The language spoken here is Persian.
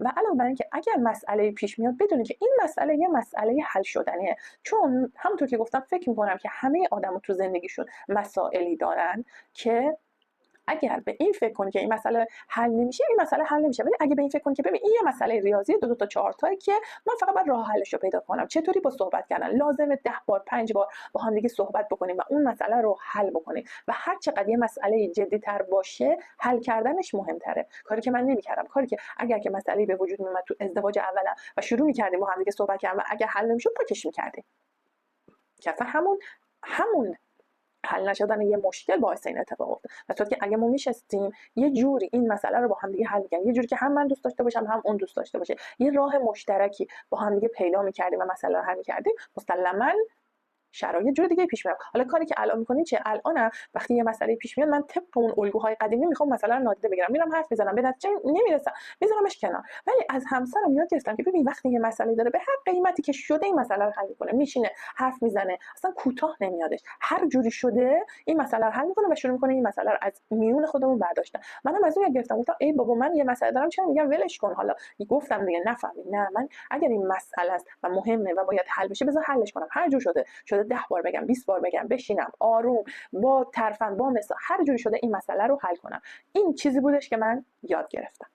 و علاوه بر اینکه اگر مسئله پیش میاد بدونید که این مسئله یه مسئله حل شدنیه، چون همونطور که گفتم فکر میکنم که همه آدما تو زندگیشون مسائلی دارن که اگر به این فکر کنی که این مسئله حل نمیشه، این مسئله حل نمیشه. ولی اگه به این فکر کنی که ببین این یه مسئله ریاضی 2 تا 4 تایی که من فقط باید راه حلش رو پیدا کنم، چطوری با صحبت کردن لازمه 10 بار 5 بار با هم دیگه صحبت بکنیم و اون مسئله رو حل بکنیم و هر چقدر یه مسئله جدی‌تر باشه حل کردنش مهمتره. کاری که من نمی‌کردم، کاری که اگر که مسئله به وجود میومد تو ازدواج اولم و شروع می‌کردیم با هم دیگه صحبت کردن و اگه حل نمیشد پاکش می‌کردیم که اصلا همون حل نشدن یه مشکل باعث این اتفاق افتاد. مثلا که اگه ما میشستیم یه جوری این مسئله رو با هم دیگه حل می‌کردیم، یه جوری که هم من دوست داشته باشم هم اون دوست داشته باشه، یه راه مشترکی با هم دیگه پیدا می‌کردیم و مسئله رو حل می‌کردیم، مسلماً شرایط جور دیگه پیش میاد. حالا کاری که الان می‌کنین چه؟ الانم وقتی یه مسئله پیش میاد من طبق اون الگوهای قدیمی میخوام مسئله رو نادیده بگیرم، میرم حرف میزنم، به نتیجه نمیرسم، میذارمش کنار. ولی از همسرم یاد گرفتم که ببین وقتی یه مسئله داره به هر قیمتی که شده این مسئله رو حل میکنه، میشینه حرف میزنه، اصلا کوتاه نمیادش، هر جوری شده این مسئله رو حل میکنه و شروع میکنه این مسئله رو از میون خودمون برداشتن. منم از اون یاد گرفتم، گفتم ای بابا من یه مسئله دارم چرا میگم ولش کن، حالا گفتم دیگه نفهمید، نه من اگر این مسئله است و مهمه و باید حل بشه بذار حلش کنم، هر جور شده 10 بار بگم 20 بار بگم، بشینم آروم با ترفند با مثال هر جوری شده این مسئله رو حل کنم. این چیزی بودش که من یاد گرفتم.